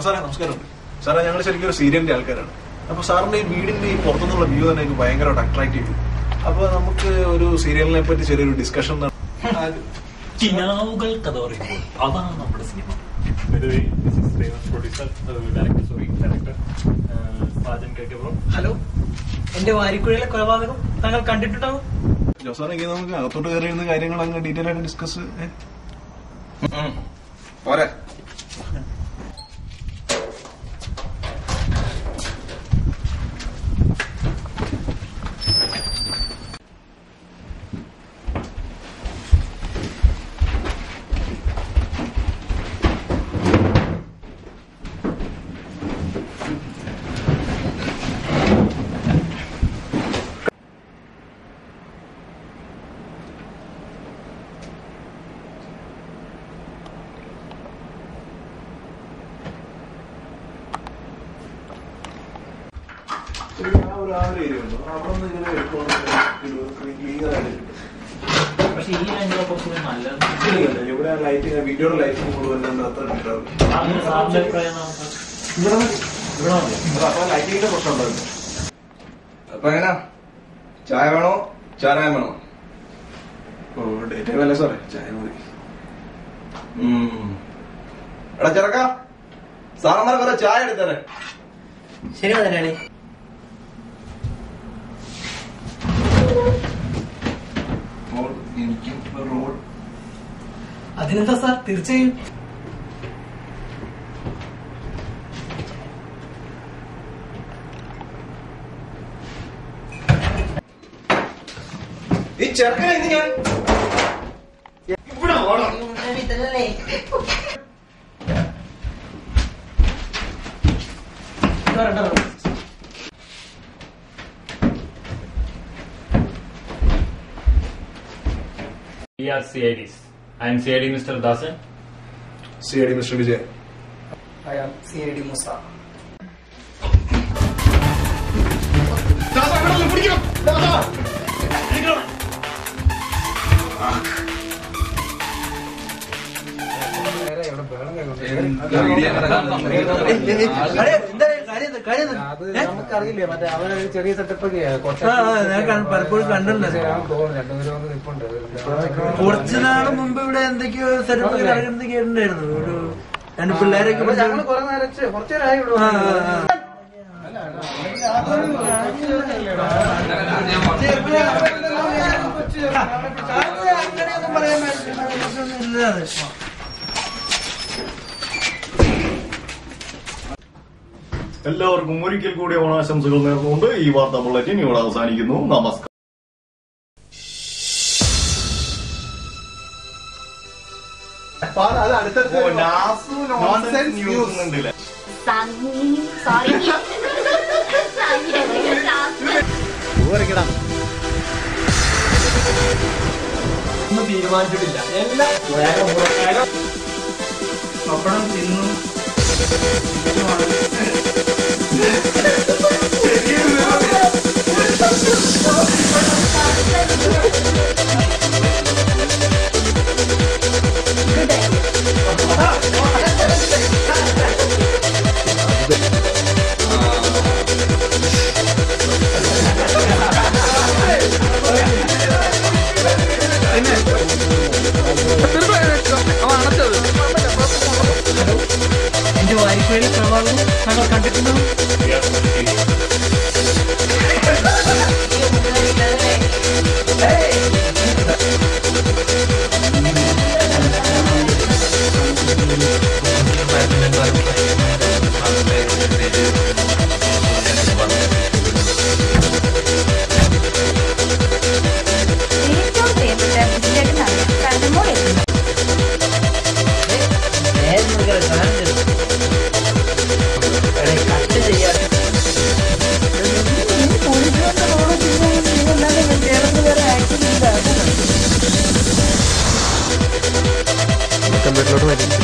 സാറേ നമസ്കാരം. സാറേ ഞങ്ങൾ ശരിക്കും ഒരു സീരിയലിന്റെ ആൾക്കാരാണ്. അപ്പൊ സാറിന്റെ ഈ വീടിന്റെ ഈ പുറത്തുനിന്നുള്ള വ്യൂ തന്നെ എനിക്ക് ഭയങ്കരമായിട്ട് അട്രാക്ട് ചെയ്തു. അപ്പൊ നമുക്ക് ഒരു സീരിയലിനെ പറ്റി ചെറിയൊരു ഡിസ്കഷൻ കിനാവുകൾ കഥ പറയുമ്പോൾ അതാണ് നമ്മുടെ സിനിമ. ഹലോ, എന്റെ വാരിക്കുഴയിലെ കൊലപാതകം താങ്കൾ കണ്ടിട്ടുണ്ടാവും. ജോസാറെ നമുക്ക് അകത്തോട്ട് കയറിയിരുന്ന കാര്യങ്ങൾ അങ്ങ് ഡീറ്റെയിൽ ആയിട്ട് ഡിസ്കസ് പോരെ. പക്ഷെ ഈ രംഗങ്ങളെ കുറച്ചുകൂടി നല്ലത്. ഇവിടെ ലൈറ്റിംഗ് വീഡിയോയുടെ ലൈറ്റിംഗ് കൂടുതൽ അത്ര സാറിന്റെ അഭിപ്രായം അപ്പൊ ലൈറ്റിങ്ങിന്റെ പ്രശ്നം ഉണ്ടായിരുന്നു. അപ്പൊ എങ്ങനാ, ചായ വേണോ ചാരായം വേണോ? ഓ ഡേ ടൈം അല്ലേ സാറേ, ചായ മതി. എടാ ചെറുക്ക, സാറന്മാർ കുറെ ചായ എടുത്തേ. ശരി മുതലാളി. എനിക്കും റോഡ്. അതിനെന്താ സാർ, തീർച്ചയായും. ഈ ചെറുക്കനെ ഇന്ന് ഞാൻ ഇവിടെ Onam. We are CIDs. I am CID Mr. Dasan. CID Mr. Vijay. I am CID Musa. നമുക്കറിയില്ലേ, മറ്റേ അവരെ ചെറിയ സെറ്റപ്പൊക്കെ പലപ്പോഴും കണ്ടിട്ടുണ്ട്. കുറച്ചു നാള് മുമ്പ് ഇവിടെ എന്തൊക്കെയോ സെറ്റപ്പ് കേട്ടിട്ടുണ്ടായിരുന്നു. ഒരു രണ്ട് പിള്ളേരൊക്കെ ഞങ്ങള് കുറെ നേരം കുറച്ചു നേരമായി ഇവിടെ. അങ്ങനെയൊന്നും പറയാൻ പറ്റില്ല. എല്ലാവർക്കും ഒരിക്കൽ കൂടി ഓണാശംസകൾ നേർന്നുകൊണ്ട് ഈ വാർത്താ ബുള്ളറ്റിൻ ഇവിടെ അവസാനിക്കുന്നു. നമസ്കാരം. ഒന്നും തീരുമാനിച്ചിട്ടില്ല. എല്ലാം പപ്പടം തിന്നു. എന്റെ വാരിക്കുഴയിലെ പ്രഭാവം താങ്കൾ കണ്ടിട്ടുണ്ടോ? ഏറ്റവും പ്രിയപ്പെട്ട ബിസ്ക്കറ്റ് വീട്ടിലോട്ട് വരും.